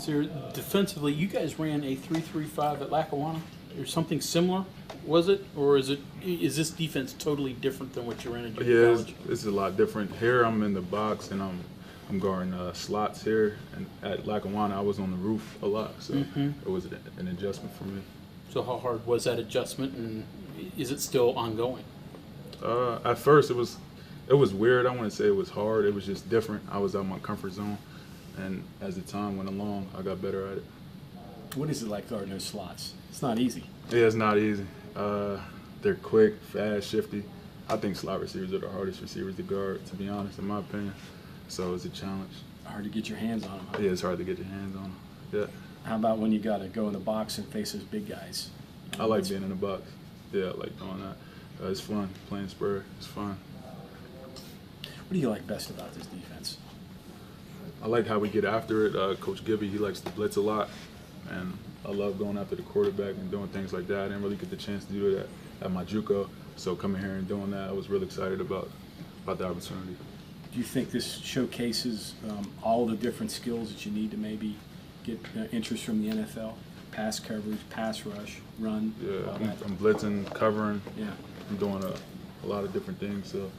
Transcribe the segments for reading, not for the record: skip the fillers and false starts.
Is there defensively? You guys ran a 3-3-5 at Lackawanna, or something similar? Was it, or is this defense totally different than what you ran in junior college? It's a lot different. Here I'm in the box and I'm guarding slots here, and at Lackawanna I was on the roof a lot, so it was an adjustment for me. So how hard was that adjustment, and is it still ongoing? At first it was weird. I wouldn't say it was hard. It was just different. I was out of my comfort zone, and as the time went along, I got better at it. What is it like guarding those slots? It's not easy. Yeah, it's not easy. They're quick, fast, shifty. I think slot receivers are the hardest receivers to guard, to be honest, in my opinion. So it's a challenge. Hard to get your hands on them. Huh? Yeah, it's hard to get your hands on them. Yeah. How about when you got to go in the box and face those big guys? I like being in the box. Yeah, I like doing that. It's fun playing spur. It's fun. What do you like best about this defense? I like how we get after it. Coach Gibby, he likes to blitz a lot, and I love going after the quarterback and doing things like that. I didn't really get the chance to do it at my JUCO, so coming here and doing that, I was really excited about the opportunity. Do you think this showcases all the different skills that you need to maybe get interest from the NFL? Pass coverage, pass rush, run. Yeah, I'm blitzing, covering. Yeah, I'm doing a lot of different things, so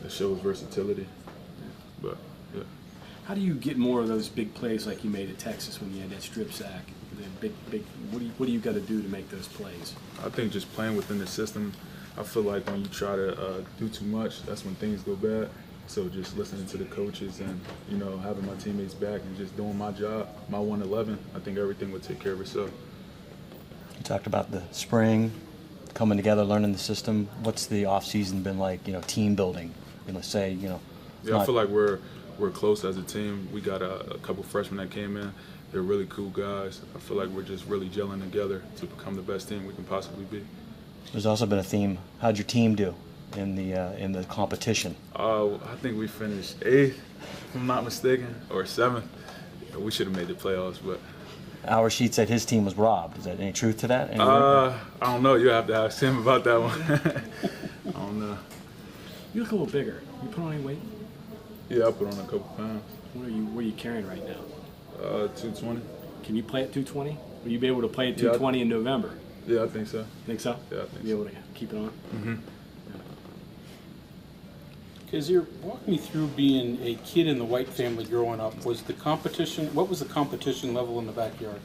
it shows versatility. But yeah. How do you get more of those big plays like you made at Texas when you had that strip sack? The big. What do you got to do to make those plays? I think just playing within the system. I feel like when you try to do too much, that's when things go bad. So just listening to the coaches and, having my teammates back and just doing my job, my 111, I think everything would take care of itself. You talked about the spring, coming together, learning the system. What's the off-season been like, team building? Yeah, I feel like we're close as a team. We got a couple freshmen that came in. They're really cool guys. I feel like we're just really gelling together to become the best team we can possibly be. There's also been a theme. How'd your team do in the competition? I think we finished 8th, if I'm not mistaken, or 7th. We should have made the playoffs, but Our sheet said his team was robbed. Is there any truth to that? I don't know. You have to ask him about that one. I don't know. You look a little bigger. You put on any weight? Yeah, I put on a couple pounds. What are you carrying right now? 220. Can you play at 220? Will you be able to play at 220 in November? Yeah, I think so. Think so? Yeah, I think be able to keep it on? Mm-hmm. Kyzir, walk me through being a kid in the White family growing up. What was the competition level in the backyard?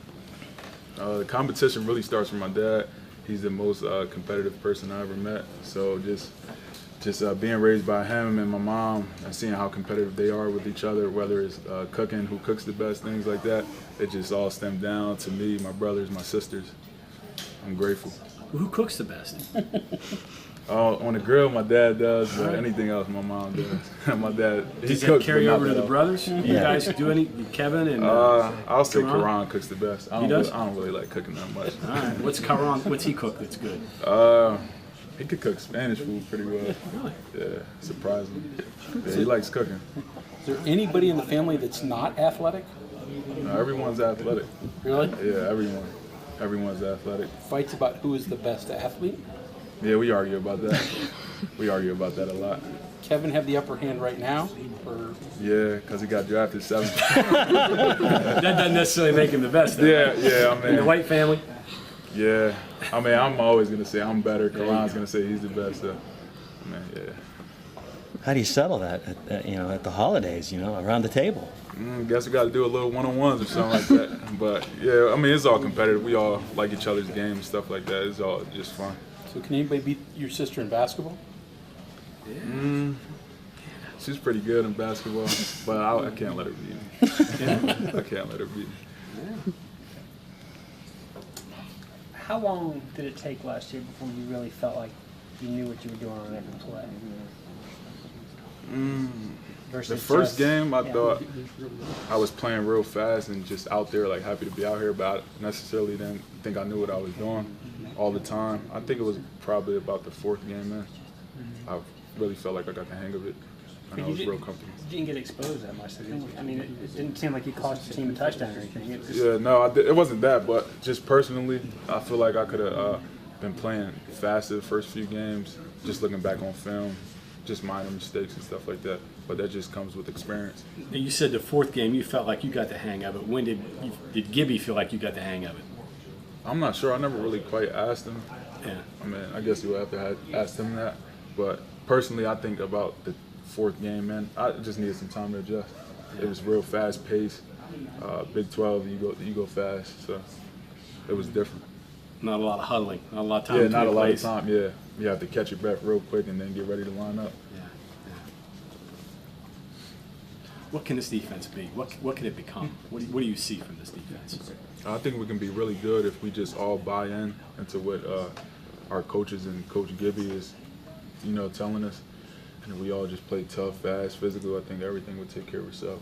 The competition really starts from my dad. He's the most competitive person I ever met. So just being raised by him and my mom and seeing how competitive they are with each other, whether it's cooking, who cooks the best, things like that, it just all stemmed down to me, my brothers, my sisters. I'm grateful. Who cooks the best? On the grill, my dad does, but anything else, my mom does. My dad, Does that carry over to the brothers? You guys do any? Kevin and I'll say Karan? Karan cooks the best. I don't really like cooking that much. All right. What's Karan? What's he cook that's good? He could cook Spanish food pretty well. Really? Yeah, surprisingly. Yeah, he likes cooking. Is there anybody in the family that's not athletic? No, everyone's athletic. Really? Yeah, everyone. Everyone's athletic. Fights about who is the best athlete? Yeah, we argue about that. We argue about that a lot. Kevin have the upper hand right now? Or? Yeah, because he got drafted 7th. That doesn't necessarily make him the best, though. Yeah, I mean. In the White family? Yeah. I mean, I'm always going to say I'm better. Karan's going to say he's the best. So, I mean, yeah. How do you settle that at the holidays, around the table? Guess we got to do a little one-on-ones or something like that. But, yeah, I mean, it's all competitive. We all like each other's games and stuff like that. It's all just fun. So can anybody beat your sister in basketball? Yeah. She's pretty good in basketball, but I can't let her beat me. I can't let her beat me. Yeah. How long did it take last year before you really felt like you knew what you were doing on every play? The first game, I thought I was playing real fast and just out there, like happy to be out here, but I necessarily didn't think I knew what I was doing all the time. I think it was probably about the 4th game in. I really felt like I got the hang of it, and I was real comfortable. You didn't get exposed that much, did you? I mean, it didn't seem like you cost the team a touchdown or anything. Yeah, no, it wasn't that, but just personally, I feel like I could have been playing faster the first few games, just looking back on film. just minor mistakes and stuff like that. But that just comes with experience. You said the fourth game you felt like you got the hang of it. When did Gibby feel like you got the hang of it? I'm not sure. I never really quite asked him. Yeah. I mean, I guess you would have to ask him that. But personally, I think about the fourth game, man, I just needed some time to adjust. It was real fast paced. Big 12, you go fast, so it was different. Not a lot of huddling, not a lot of time. Yeah, between not a lot of plays. time. Yeah, you have to catch your breath real quick and then get ready to line up. Yeah, yeah. What can this defense be? What can it become? What do you see from this defense? I think we can be really good if we just all buy in into what our coaches and Coach Gibby is, telling us, and we all just play tough, fast, physical. I think everything would take care of itself.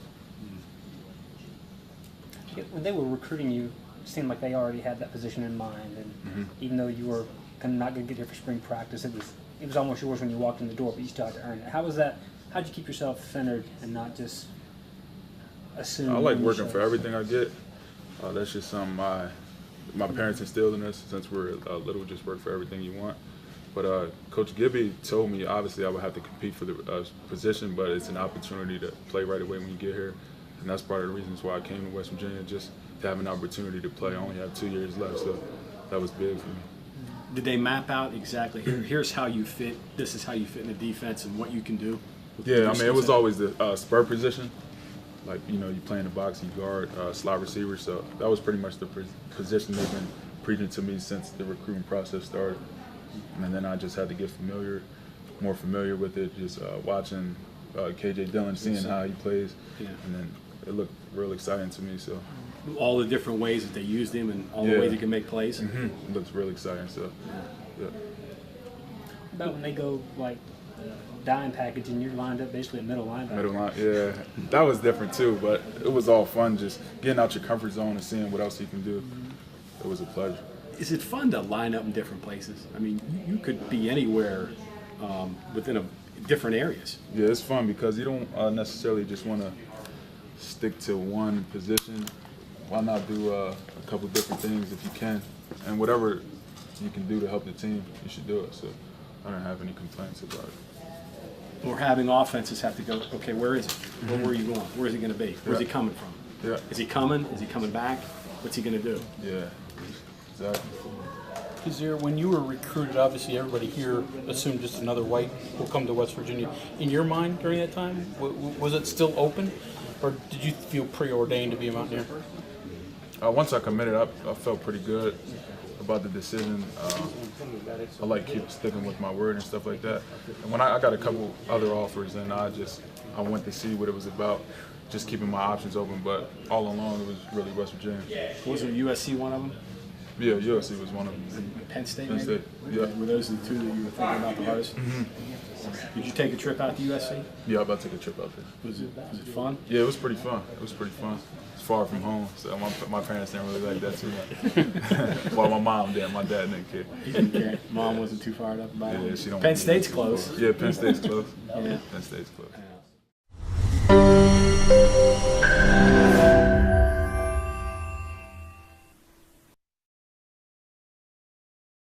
When they were recruiting you, it seemed like they already had that position in mind, and even though you were not going to get here for spring practice, it was almost yours when you walked in the door, but you still had to earn it. How was that? How'd you keep yourself centered and not just assume? I like working for everything I get. That's just something my parents instilled in us since we're little. Just work for everything you want. But Coach Gibby told me obviously I would have to compete for the position, but it's an opportunity to play right away when you get here. And that's part of the reasons why I came to West Virginia, just to have an opportunity to play. I only have 2 years left, so that was big for me. Did they map out exactly, here's how you fit, this is how you fit in the defense and what you can do? Yeah, I mean, it was always the spur position. Like, you play in the box, you guard, slot receiver, so that was pretty much the position they've been preaching to me since the recruiting process started. And then I just had to get more familiar with it, just watching KJ Dillon, seeing how he plays, and then it looked real exciting to me. So all the different ways that they used him and all the ways he can make plays. It looks real exciting. So yeah. About when they go like dime package and you're lined up basically a middle linebacker. Middle line, yeah, that was different too. But it was all fun, just getting out your comfort zone and seeing what else you can do. It was a pleasure. Is it fun to line up in different places? I mean, you could be anywhere within different areas. Yeah, it's fun because you don't necessarily just want to stick to one position. Why not do a couple different things if you can? And whatever you can do to help the team, you should do it. So I don't have any complaints about it. Or having offenses have to go, okay, where is it? Where are you going? Where is it going to be? Where's he coming from? Yeah. Is he coming? Is he coming back? What's he going to do? Yeah, exactly. Kyzir, when you were recruited, obviously everybody here assumed just another white will come to West Virginia. In your mind during that time, was it still open, or did you feel preordained to be a Mountaineer? Once I committed, I felt pretty good about the decision. I like sticking with my word and stuff like that. And when I got a couple other offers, and I went to see what it was about, just keeping my options open. But all along, it was really West Virginia. Wasn't USC one of them? Yeah, USC was one of them. Penn State, Penn State, yeah. Were those the two that you were thinking about the hardest? Did you take a trip out to USC? Yeah, I'm about to take a trip out there. Was it fun? Yeah, it was pretty fun. It's far from home, so my parents didn't really like that too much. Well, my mom did. My dad didn't care. He didn't care. Mom wasn't too fired up about it. Yeah, she don't. Penn State's close. Yeah, Penn State's close. Yeah. Penn State's close. Yeah.